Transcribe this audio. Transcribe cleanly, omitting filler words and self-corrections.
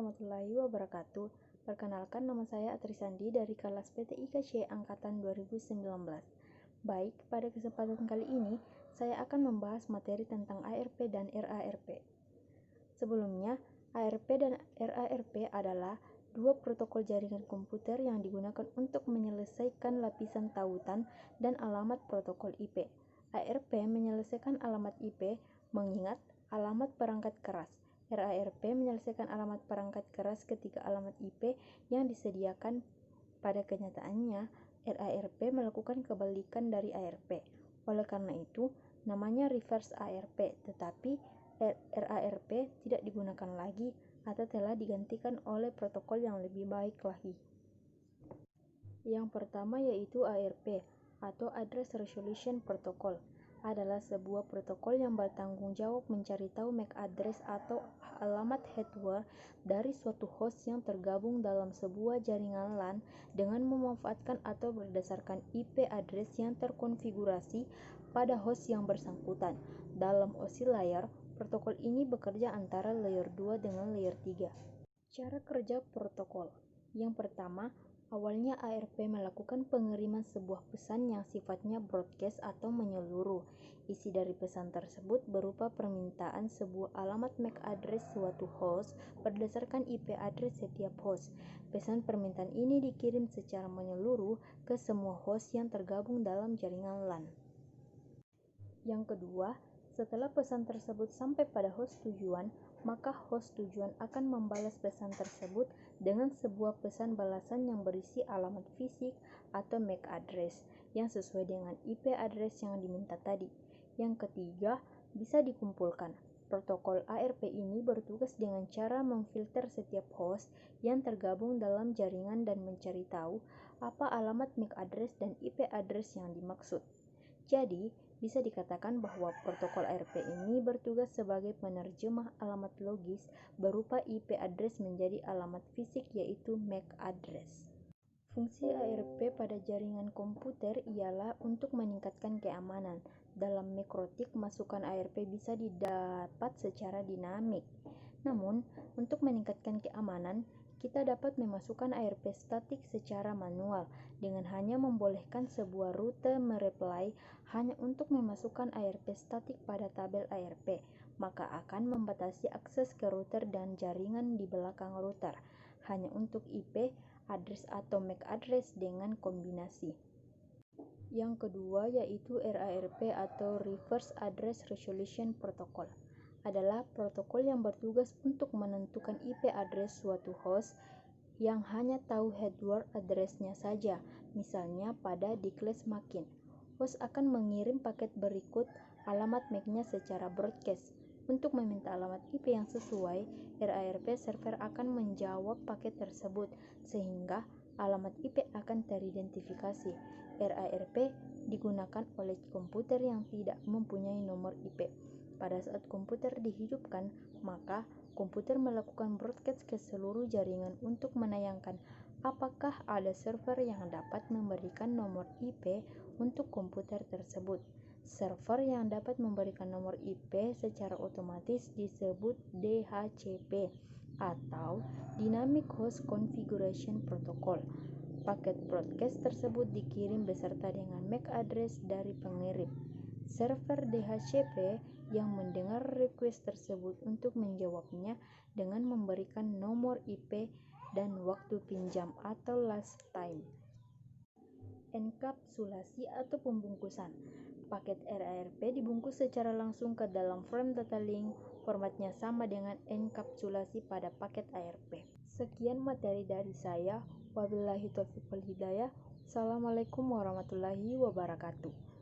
warahmatullahi wabarakatuh. Perkenalkan, nama saya Atrisandi dari kelas PTIKC Angkatan 2019. Baik, pada kesempatan kali ini, saya akan membahas materi tentang ARP dan RARP. Sebelumnya, ARP dan RARP adalah dua protokol jaringan komputer yang digunakan untuk menyelesaikan lapisan tautan dan alamat protokol IP. ARP menyelesaikan alamat IP mengingat alamat perangkat keras. RARP menyelesaikan alamat perangkat keras ketika alamat IP yang disediakan. Pada kenyataannya, RARP melakukan kebalikan dari ARP. Oleh karena itu, namanya reverse ARP, tetapi RARP tidak digunakan lagi atau telah digantikan oleh protokol yang lebih baik lagi. Yang pertama yaitu ARP atau Address Resolution Protocol, adalah sebuah protokol yang bertanggung jawab mencari tahu MAC address atau alamat hardware dari suatu host yang tergabung dalam sebuah jaringan LAN dengan memanfaatkan atau berdasarkan IP address yang terkonfigurasi pada host yang bersangkutan. Dalam OSI layer, protokol ini bekerja antara layer 2 dengan layer 3. Cara kerja protokol. Yang pertama, awalnya ARP melakukan pengiriman sebuah pesan yang sifatnya broadcast atau menyeluruh. Isi dari pesan tersebut berupa permintaan sebuah alamat MAC address suatu host berdasarkan IP address setiap host. Pesan permintaan ini dikirim secara menyeluruh ke semua host yang tergabung dalam jaringan LAN. Yang kedua, setelah pesan tersebut sampai pada host tujuan, maka host tujuan akan membalas pesan tersebut dengan sebuah pesan balasan yang berisi alamat fisik atau MAC address yang sesuai dengan IP address yang diminta tadi. Yang ketiga, bisa dikumpulkan. Protokol ARP ini bertugas dengan cara memfilter setiap host yang tergabung dalam jaringan dan mencari tahu apa alamat MAC address dan IP address yang dimaksud. Jadi, bisa dikatakan bahwa protokol ARP ini bertugas sebagai penerjemah alamat logis berupa IP address menjadi alamat fisik yaitu MAC address. Fungsi ARP pada jaringan komputer ialah untuk meningkatkan keamanan. Dalam mikrotik, masukan ARP bisa didapat secara dinamik. Namun, untuk meningkatkan keamanan, kita dapat memasukkan ARP statik secara manual dengan hanya membolehkan sebuah rute mereply hanya untuk memasukkan ARP statik pada tabel ARP, maka akan membatasi akses ke router dan jaringan di belakang router hanya untuk IP address atau MAC address dengan kombinasi. Yang kedua yaitu RARP atau Reverse Address Resolution Protocol, adalah protokol yang bertugas untuk menentukan IP address suatu host yang hanya tahu hardware address-nya saja. Misalnya pada declass makin, host akan mengirim paket berikut alamat MAC-nya secara broadcast. Untuk meminta alamat IP yang sesuai, RARP server akan menjawab paket tersebut sehingga alamat IP akan teridentifikasi. RARP digunakan oleh komputer yang tidak mempunyai nomor IP. Pada saat komputer dihidupkan, maka komputer melakukan broadcast ke seluruh jaringan untuk menayangkan apakah ada server yang dapat memberikan nomor IP untuk komputer tersebut. Server yang dapat memberikan nomor IP secara otomatis disebut DHCP atau Dynamic Host Configuration Protocol. Paket broadcast tersebut dikirim beserta dengan MAC address dari pengirim. Server DHCP yang mendengar request tersebut untuk menjawabnya dengan memberikan nomor IP dan waktu pinjam atau last time. Enkapsulasi atau pembungkusan. Paket RARP dibungkus secara langsung ke dalam frame data link. Formatnya sama dengan enkapsulasi pada paket ARP. Sekian materi dari saya. Wabillahi taufiq wal hidayah. Assalamualaikum warahmatullahi wabarakatuh.